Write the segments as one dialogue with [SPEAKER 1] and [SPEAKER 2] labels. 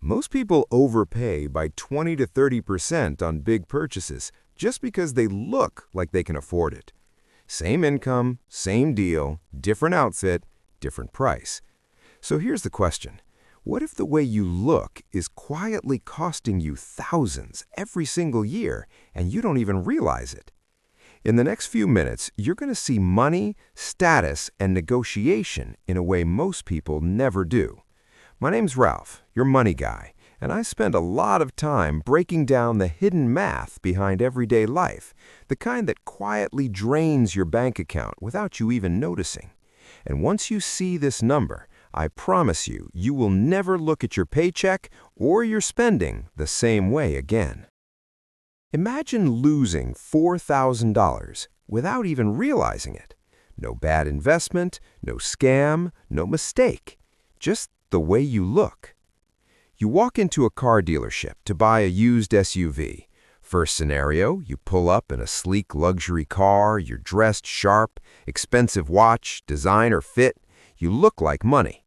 [SPEAKER 1] Most people overpay by 20 to 30% on big purchases just because they look like they can afford it. Same income, same deal, different outfit, different price. So here's the question. What if the way you look is quietly costing you thousands every single year and you don't even realize it? In the next few minutes, you're going to see money, status, and negotiation in a way most people never do. My name's Ralph, your money guy, and I spend a lot of time breaking down the hidden math behind everyday life, the kind that quietly drains your bank account without you even noticing. And once you see this number, I promise you, you will never look at your paycheck or your spending the same way again. Imagine losing $4,000 without even realizing it. No bad investment, no scam, no mistake. Just the way you look. You walk into a car dealership to buy a used SUV. First scenario, you pull up in a sleek luxury car, you're dressed sharp, expensive watch, designer fit, you look like money.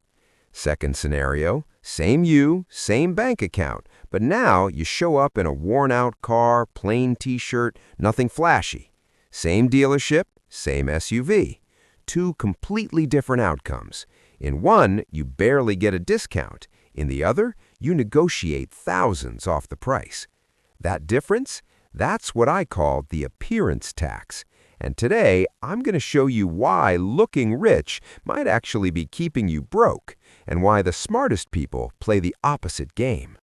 [SPEAKER 1] Second scenario, same you, same bank account, but now you show up in a worn-out car, plain t-shirt, nothing flashy. Same dealership, same SUV. Two completely different outcomes. In one, you barely get a discount. In the other, you negotiate thousands off the price. That difference? That's what I call the appearance tax. And today, I'm going to show you why looking rich might actually be keeping you broke, and why the smartest people play the opposite game.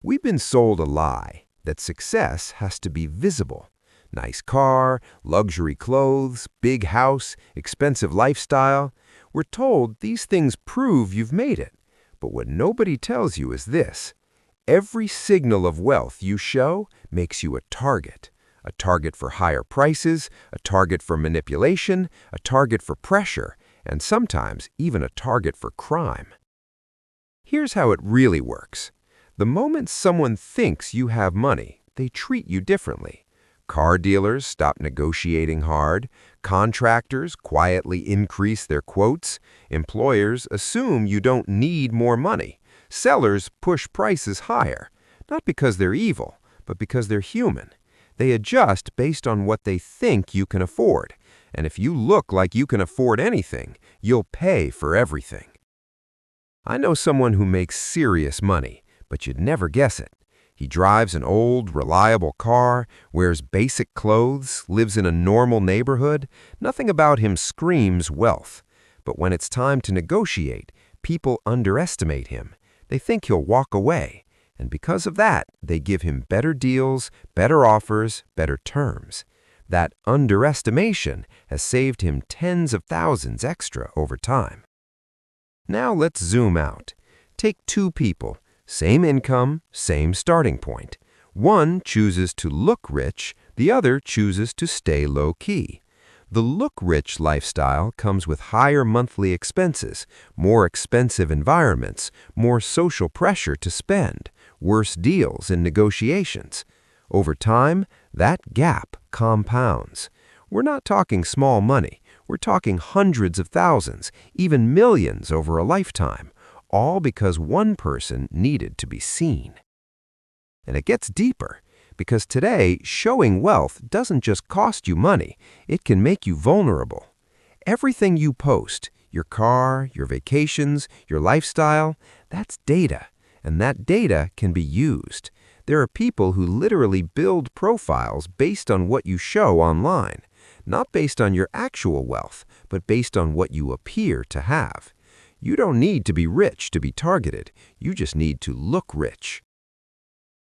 [SPEAKER 1] We've been sold a lie that success has to be visible. Nice car, luxury clothes, big house, expensive lifestyle. We're told these things prove you've made it. But what nobody tells you is this. Every signal of wealth you show makes you a target. A target for higher prices, a target for manipulation, a target for pressure, and sometimes even a target for crime. Here's how it really works. The moment someone thinks you have money, they treat you differently. Car dealers stop negotiating hard. Contractors quietly increase their quotes. Employers assume you don't need more money. Sellers push prices higher, not because they're evil, but because they're human. They adjust based on what they think you can afford. And if you look like you can afford anything, you'll pay for everything. I know someone who makes serious money, but you'd never guess it. He drives an old, reliable car, wears basic clothes, lives in a normal neighborhood. Nothing about him screams wealth. But when it's time to negotiate, people underestimate him. They think he'll walk away. And because of that, they give him better deals, better offers, better terms. That underestimation has saved him tens of thousands extra over time. Now let's zoom out. Take two people. Same income, same starting point. One chooses to look rich, the other chooses to stay low-key. The look-rich lifestyle comes with higher monthly expenses, more expensive environments, more social pressure to spend, worse deals in negotiations. Over time, that gap compounds. We're not talking small money. We're talking hundreds of thousands, even millions over a lifetime. All because one person needed to be seen. And it gets deeper, because today, showing wealth doesn't just cost you money, it can make you vulnerable. Everything you post, your car, your vacations, your lifestyle, that's data, and that data can be used. There are people who literally build profiles based on what you show online, not based on your actual wealth, but based on what you appear to have. You don't need to be rich to be targeted. You just need to look rich.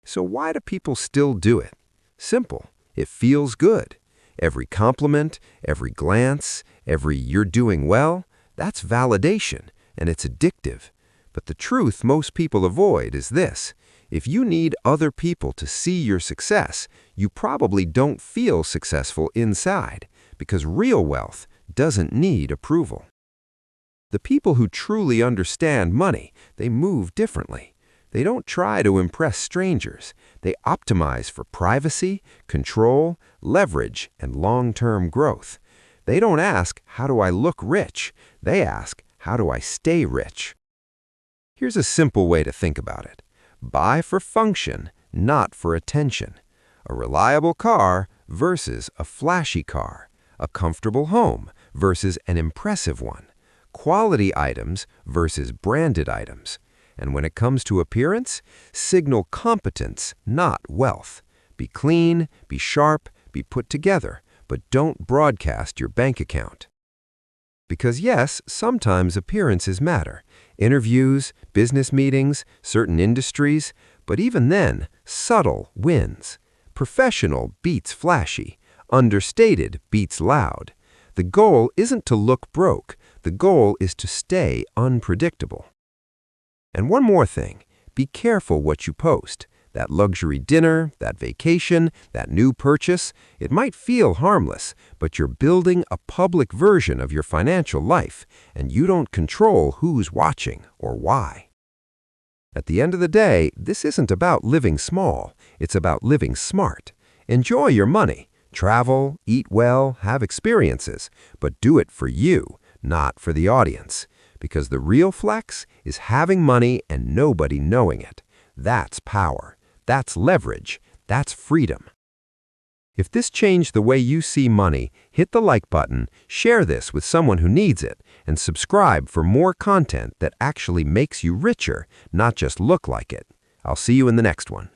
[SPEAKER 1] So why do people still do it? Simple. It feels good. Every compliment, every glance, every "you're doing well," that's validation, and it's addictive. But the truth most people avoid is this. If you need other people to see your success, you probably don't feel successful inside, because real wealth doesn't need approval. The people who truly understand money, they move differently. They don't try to impress strangers. They optimize for privacy, control, leverage, and long-term growth. They don't ask, "How do I look rich?" They ask, "How do I stay rich?" Here's a simple way to think about it. Buy for function, not for attention. A reliable car versus a flashy car. A comfortable home versus an impressive one. Quality items versus branded items. And when it comes to appearance, signal competence, not wealth. Be clean, be sharp, be put together, but don't broadcast your bank account. Because yes, sometimes appearances matter. Interviews, business meetings, certain industries, but even then, subtle wins. Professional beats flashy. Understated beats loud. The goal isn't to look broke. The goal is to stay unpredictable. And one more thing, be careful what you post. That luxury dinner, that vacation, that new purchase, it might feel harmless, but you're building a public version of your financial life, and you don't control who's watching or why. At the end of the day, this isn't about living small, it's about living smart. Enjoy your money, travel, eat well, have experiences, but do it for you, not for the audience. Because the real flex is having money and nobody knowing it. That's power. That's leverage. That's freedom. If this changed the way you see money, hit the like button, share this with someone who needs it, and subscribe for more content that actually makes you richer, not just look like it. I'll see you in the next one.